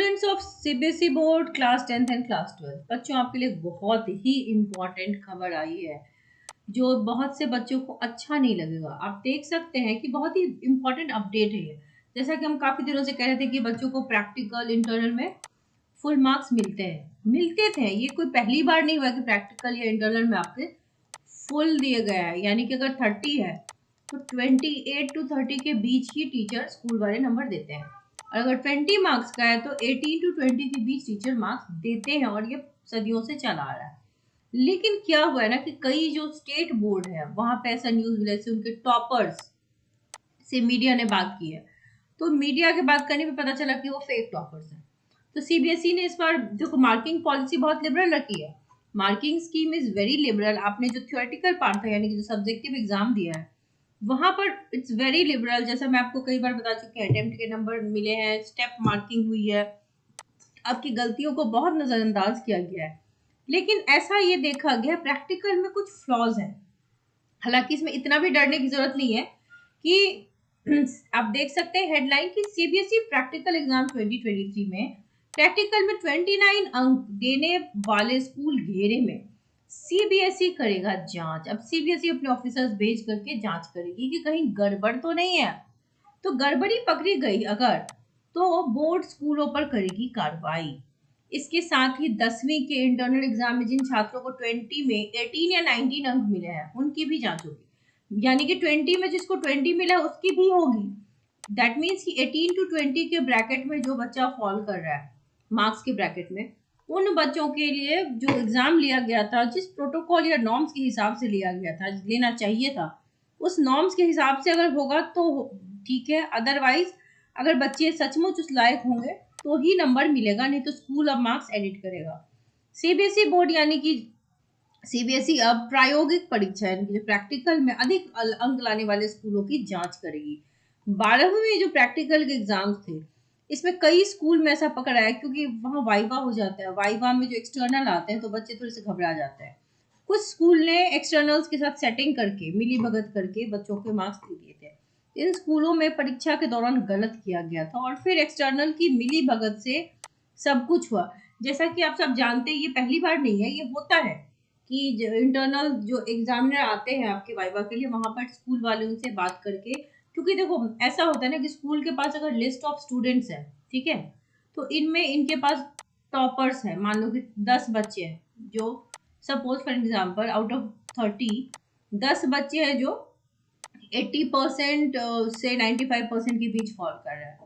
Students of CBSE board class 10th and class 12 बच्चों, आपके लिए बहुत ही इम्पोर्टेंट खबर आई है जो बहुत से बच्चों को अच्छा नहीं लगेगा। आप देख सकते हैं कि बहुत ही इम्पोर्टेंट अपडेट है ये। जैसा कि हम काफी दिनों से कह रहे थे कि बच्चों को प्रैक्टिकल इंटरनल में फुल मार्क्स मिलते थे। ये कोई पहली बार नहीं हुआ कि प्रैक्टिकल या इंटरनल में आपके फुल दिए गया है। यानी कि अगर 30 है तो 28 टू 30 के बीच ही टीचर स्कूल वाले नंबर देते हैं। और अगर 20 मार्क्स का है तो 18 टू 20 के बीच टीचर मार्क्स देते हैं, और ये सदियों से चला आ रहा है। लेकिन क्या हुआ है ना कि कई जो स्टेट बोर्ड है वहां पे ऐसा न्यूज मिला से उनके टॉपर्स से मीडिया ने बात की है। तो मीडिया के बात करने पे पता चला कि वो फेक टॉपर्स हैं। तो सीबीएसई ने इस बार जो मार्किंग पॉलिसी बहुत लिबरल रखी है। Marking scheme is very liberal. आपने जो थ्योरेटिकल पार्ट था यानी कि जो सब्जेक्टिव एग्जाम दिया है वहां पर इट्स वेरी लिबरल। जैसा मैं आपको कई बार बता चुकी हूँ, अटेम्प्ट के नंबर मिले हैं, स्टेप मार्किंग हुई है, आपकी गलतियों को बहुत नजरअंदाज किया गया है। लेकिन ऐसा ये देखा गया प्रैक्टिकल में कुछ फ्लॉज हैं। हालांकि इसमें इतना भी डरने की जरूरत नहीं है कि आप देख सकते हैं हेडलाइन की सीबीएसई प्रैक्टिकल एग्जाम 2023 में प्रैक्टिकल में 29 अंक देने वाले स्कूल घेरे में सीबीएसई करेगा जांच। अब सीबीएसई अपने ऑफिसर्स भेज करके जांच करेगी कि कहीं गड़बड़ तो नहीं है। तो गड़बड़ी पकड़ी गई अगर तो बोर्ड स्कूलों पर करेगी कार्रवाई। इसके साथ ही 10वीं के इंटरनल एग्जाम में जिन छात्रों को 20 में 18 या 19 अंक मिले हैं उनकी भी जांच होगी। यानी कि 20 में जिसको 20 मिला उसकी भी होगी। दैट मीन्स कि 18 टू 20 के ब्रैकेट में जो बच्चा फॉल कर रहा है मार्क्स के ब्रैकेट में, उन बच्चों के लिए जो एग्जाम लिया गया था, जिस प्रोटोकॉल या नॉर्म्स के हिसाब से लिया गया था, लेना चाहिए था, उस नॉर्म्स के हिसाब से अगर होगा तो ठीक है। अदरवाइज अगर बच्चे सचमुच उस लायक होंगे तो ही नंबर मिलेगा, नहीं तो स्कूल अब मार्क्स एडिट करेगा। सीबीएसई बोर्ड यानी कि सीबीएसई अब प्रायोगिक परीक्षा यानी कि प्रैक्टिकल में अधिक अंक लाने वाले स्कूलों की जांच करेगी। 12वीं में जो प्रैक्टिकल के एग्जाम्स थे इसमें कई स्कूल में ऐसा पकड़ा है क्योंकि वहाँ वाइवा हो जाता है। वाइवा में जो एक्सटर्नल आते हैं तो बच्चे थोड़े से घबरा जाते हैं। कुछ स्कूल ने एक्सटर्नल्स के साथ सेटिंग करके मिली भगत करके बच्चों के मार्क्स दे दिए थे। इन स्कूलों में परीक्षा के दौरान गलत किया गया था और फिर एक्सटर्नल की मिली भगत से सब कुछ हुआ। जैसा कि आप सब जानते हैं ये पहली बार नहीं है, ये होता है कि इंटरनल जो एग्जामिनर आते हैं आपके वाइवा के लिए वहां पर स्कूल वाले उनसे बात करके, क्योंकि देखो ऐसा होता है ना कि स्कूल के पास अगर लिस्ट ऑफ स्टूडेंट्स है, ठीक है, तो इनमें इनके पास टॉपर्स है, मान लो कि 10 बच्चे हैं जो suppose for example out of 30 10 बच्चे हैं जो 80% से 95% के बीच फॉल कर रहा है।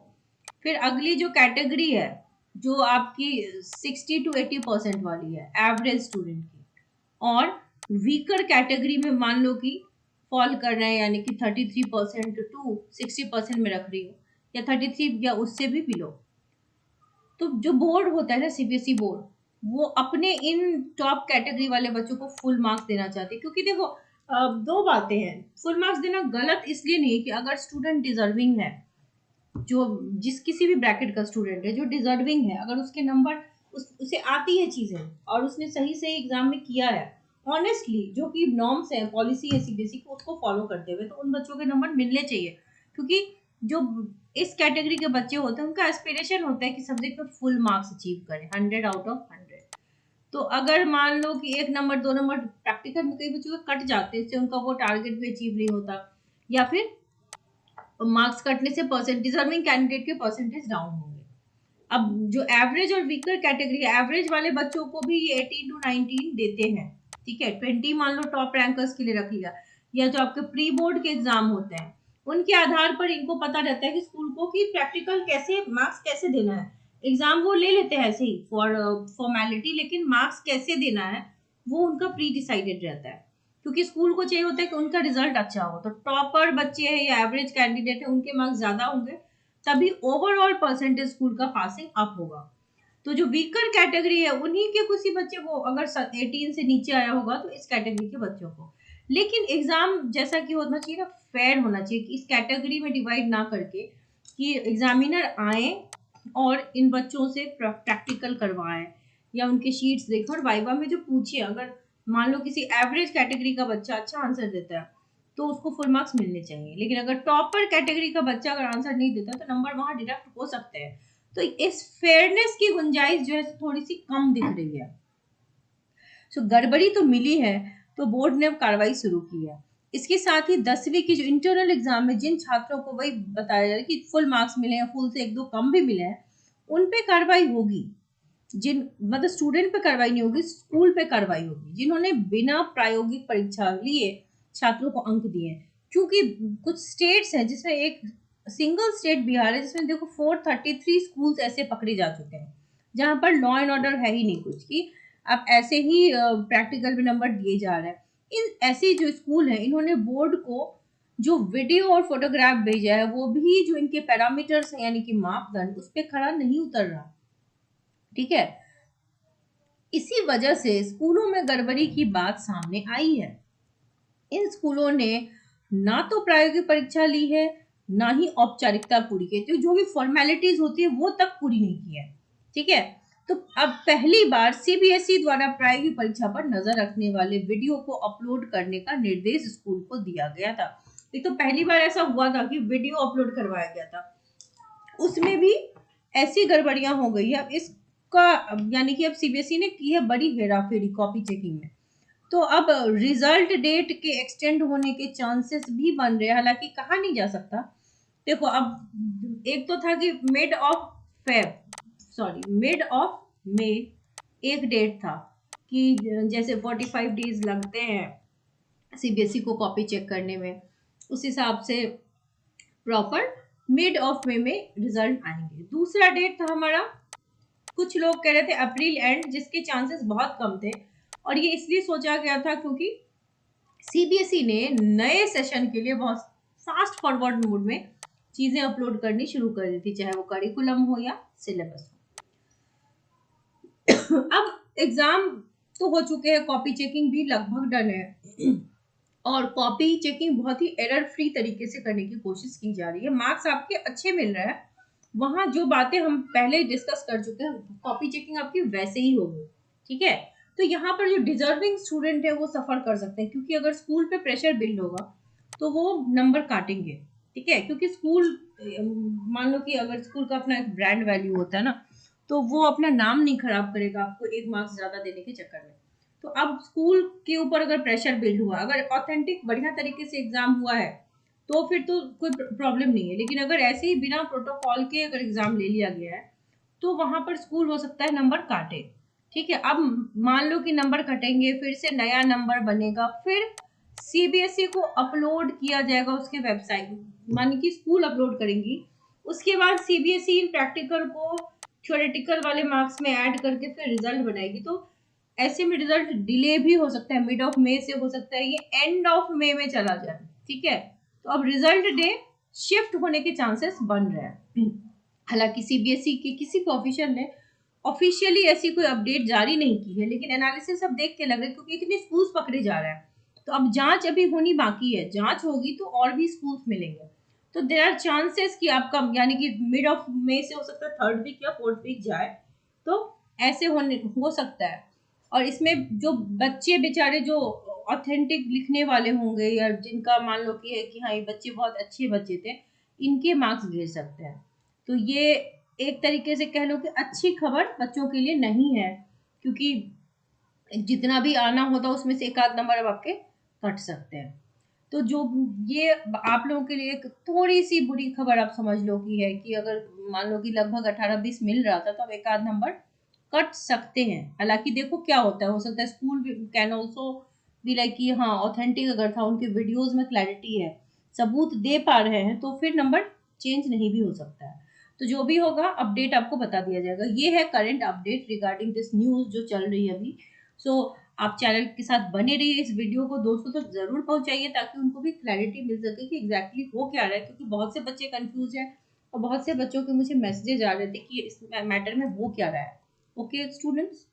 फिर अगली जो कैटेगरी है जो आपकी 60 टू 80% वाली है एवरेज स्टूडेंट की, और वीकर कैटेगरी में मान लो कि फॉल कर रहे हैं यानी कि 33% टू 60% में रख रही हो, या 33 या उससे भी बिलो। तो जो बोर्ड होता है ना सीबीएसई बोर्ड, वो अपने इन टॉप कैटेगरी वाले बच्चों को फुल मार्क्स देना चाहते हैं। क्योंकि देखो दो बातें हैं, फुल मार्क्स देना गलत इसलिए नहीं कि अगर स्टूडेंट डिजर्विंग है, जो जिस किसी भी ब्रैकेट का स्टूडेंट है जो डिजर्विंग है, अगर उसके नंबर उसे आती है चीजें और उसने सही से एग्जाम में किया है ऑनेस्टली, जो कि नॉर्म्स है पॉलिसी है सीबीएसई को उसको फॉलो करते हुए, तो उन बच्चों के नंबर मिलने चाहिए। क्योंकि जो इस कैटेगरी के बच्चे होते हैं उनका एस्पिरेशन होता है कि सब्जेक्ट में फुल मार्क्स अचीव करें 100 आउट ऑफ 100। तो अगर मान लो कि 1 नंबर 2 नंबर प्रैक्टिकल में कई बच्चों के कट जाते हैं, इससे उनका वो टारगेट भी अचीव नहीं होता, या फिर मार्क्स कटने से परसेंट डिजर्विंग कैंडिडेट के परसेंटेज डाउन होंगे। अब जो एवरेज और वीकर कैटेगरी है, एवरेज वाले बच्चों को भी ये 18 टू 19 देते हैं, ठीक है। 20 मान लो टॉप रैंकर्स के लिए रख लिया, या जो आपके प्री बोर्ड के एग्जाम होते हैं उनके आधार पर इनको पता रहता है कि स्कूल को कि प्रैक्टिकल कैसे मार्क्स कैसे देना है। एग्जाम वो ले लेते हैं ऐसे ही फॉर फॉर्मेलिटी, लेकिन मार्क्स कैसे देना है वो उनका प्री डिसाइडेड रहता है। क्योंकि स्कूल को चाहिए होता है कि उनका रिजल्ट अच्छा हो, तो टॉपर बच्चे हैं या एवरेज कैंडिडेट है उनके मार्क्स ज्यादा होंगे, तभी ओवरऑल परसेंटेज स्कूल का पासिंग अप होगा। तो जो वीकर कैटेगरी है उन्हीं के किसी बच्चे को अगर 18 से नीचे आया होगा तो इस कैटेगरी के बच्चों को। लेकिन एग्जाम जैसा कि होना चाहिए ना, फेयर होना चाहिए कि इस कैटेगरी में डिवाइड ना करके कि एग्जामिनर आए और इन बच्चों से प्रैक्टिकल करवाएं या उनके शीट्स देखें और वाइवा में जो पूछिए, अगर मान लो किसी एवरेज कैटेगरी का बच्चा अच्छा आंसर देता है तो उसको फुल मार्क्स मिलने चाहिए। लेकिन अगर टॉपर कैटेगरी का बच्चा अगर आंसर नहीं देता तो नंबर वहां डिडक्ट हो सकते हैं। तो इस फेयरनेस की गुंजाइश जो है थोड़ी सी कम दिख रही है। सो गड़बड़ी तो मिली है, तो बोर्ड ने कार्रवाई शुरू की है। इसके साथ ही 10वीं की जो इंटरनल एग्जाम में जिन छात्रों को वही बताया जा रहा है कि फुल मार्क्स मिले हैं, फुल से 1-2 कम भी मिले हैं, उन पे कार्रवाई होगी। जिन मतलब स्टूडेंट पे कार्रवाई नहीं होगी, स्कूल पे कार्रवाई होगी जिन्होंने बिना प्रायोगिक परीक्षा लिए छात्रों को अंक दिए हैं। क्योंकि कुछ स्टेट्स हैं जिसमें एक सिंगल स्टेट बिहार है जिसमें देखो 433 स्कूल्स ऐसे पकड़े जा चुके हैं जहां पर लॉ एंड ऑर्डर है ही नहीं कुछ की, अब ऐसे ही प्रैक्टिकल में नंबर दिए जा रहे हैं। इन ऐसे जो स्कूल हैं इन्होंने बोर्ड को जो वीडियो और फोटोग्राफ भेजा है वो भी जो इनके पैरामीटर्स हैं यानी कि मापदंड उस पर खरा नहीं उतर रहा। ठीक है, इसी वजह से स्कूलों में गड़बड़ी की बात सामने आई है। इन स्कूलों ने ना तो प्रायोगिक परीक्षा ली है, ना ही औपचारिकता पूरी की, तो जो भी फॉर्मेलिटीज होती है वो तक पूरी नहीं की है। ठीक है, तो अब पहली बार सीबीएसई द्वारा प्रायोगिक परीक्षा पर नजर रखने वाले वीडियो को अपलोड करने का निर्देश स्कूल को दिया गया था। एक तो पहली बार ऐसा हुआ था कि वीडियो अपलोड करवाया गया था, उसमें भी ऐसी गड़बड़ियां हो गई है। अब इसका यानी कि अब सीबीएसई ने की है बड़ी हेराफेरी कॉपी चेकिंग में। तो अब रिजल्ट डेट के एक्सटेंड होने के चांसेस भी बन रहे हैं, हालांकि कहा नहीं जा सकता। देखो अब एक तो था कि मिड ऑफ मे एक डेट था कि जैसे 45 डेज लगते हैं सीबीएसई को कॉपी चेक करने में, उस हिसाब से प्रॉपर मिड ऑफ मे में रिजल्ट आएंगे। दूसरा डेट था हमारा, कुछ लोग कह रहे थे अप्रैल एंड, जिसके चांसेस बहुत कम थे और ये इसलिए सोचा गया था क्योंकि सीबीएसई ने नए सेशन के लिए बहुत फास्ट फॉरवर्ड मोड में चीजें अपलोड करनी शुरू कर दी थी, चाहे वो करिकुलम हो या सिलेबस हो। अब एग्जाम तो हो चुके हैं, कॉपी चेकिंग भी लगभग डन है और कॉपी चेकिंग बहुत ही एरर फ्री तरीके से करने की कोशिश की जा रही है। मार्क्स आपके अच्छे मिल रहे हैं, वहां जो बातें हम पहले डिस्कस कर चुके हैं कॉपी चेकिंग आपकी वैसे ही होगी। ठीक है, तो यहाँ पर जो डिजर्विंग स्टूडेंट है वो सफर कर सकते हैं, क्योंकि अगर स्कूल पे प्रेशर बिल्ड होगा तो वो नंबर काटेंगे। ठीक है, क्योंकि स्कूल मान लो कि अगर स्कूल का अपना एक ब्रांड वैल्यू होता है ना, तो वो अपना नाम नहीं खराब करेगा आपको एक मार्क्स ज्यादा देने के चक्कर में। तो अब स्कूल के ऊपर अगर प्रेशर बिल्ड हुआ, अगर ऑथेंटिक बढ़िया तरीके से एग्जाम हुआ है तो फिर तो कोई प्रॉब्लम नहीं है, लेकिन अगर ऐसे ही बिना प्रोटोकॉल के अगर एग्जाम ले लिया गया है तो वहां पर स्कूल हो सकता है नंबर काटे। ठीक है, अब मान लो कि नंबर कटेंगे, फिर से नया नंबर बनेगा, फिर सीबीएसई को अपलोड किया जाएगा उसके वेबसाइट, मान कि स्कूल अपलोड करेंगी, उसके बाद सीबीएसई इन प्रैक्टिकल को थ्योरेटिकल वाले मार्क्स में ऐड करके फिर रिजल्ट बनाएगी। तो ऐसे में रिजल्ट डिले भी हो सकता है, मिड ऑफ मे से हो सकता है ये एंड ऑफ मे में चला जाए। ठीक है, तो अब रिजल्ट डे शिफ्ट होने के चांसेस बन रहे हैं। हालांकि सीबीएसई के किसी भी ऑफिशियल ने ऑफिशियली ऐसी कोई अपडेट जारी नहीं की है, लेकिन एनालिसिस अब देख के लग रहा है क्योंकि इतने स्कूल्स पकड़े जा रहे हैं, तो अब जांच अभी होनी बाकी है, जांच होगी तो और भी स्कूल्स मिलेंगे। तो देर आर चांसेस कि आपका यानी कि मिड ऑफ मे से हो सकता है थर्ड वीक या फोर्थ वीक जाए, तो ऐसे होने हो सकता है। और इसमें जो बच्चे बेचारे जो ऑथेंटिक लिखने वाले होंगे या जिनका मान लो कि है कि हाँ ये बच्चे बहुत अच्छे बच्चे थे, इनके मार्क्स गिर सकते हैं। तो ये एक तरीके से कह लो कि अच्छी खबर बच्चों के लिए नहीं है, क्योंकि जितना भी आना होता उसमें से एक आध नंबर अब आपके कट सकते हैं। तो जो ये आप लोगों के लिए एक थोड़ी सी बुरी खबर आप समझ लो कि है कि अगर मान लो कि लगभग 18-20 मिल रहा था तो अब एक आध नंबर कट सकते हैं। हालांकि देखो क्या होता है, हो सकता है स्कूल कैन ऑल्सो भी लाइक कि हाँ ऑथेंटिक अगर था, उनके वीडियोस में क्लैरिटी है, सबूत दे पा रहे हैं, तो फिर नंबर चेंज नहीं भी हो सकता है। तो जो भी होगा अपडेट आपको बता दिया जाएगा। ये है current update regarding this news जो चल रही है अभी। सो आप चैनल के साथ बने रहिए, इस वीडियो को दोस्तों तक जरूर पहुंचाइए ताकि उनको भी क्लैरिटी मिल सके कि एग्जैक्टली हो क्या रहा है, क्योंकि बहुत से बच्चे कंफ्यूज हैं और बहुत से बच्चों के मुझे मैसेजेज आ रहे थे कि इस मैटर में हो क्या रहा है। Okay students.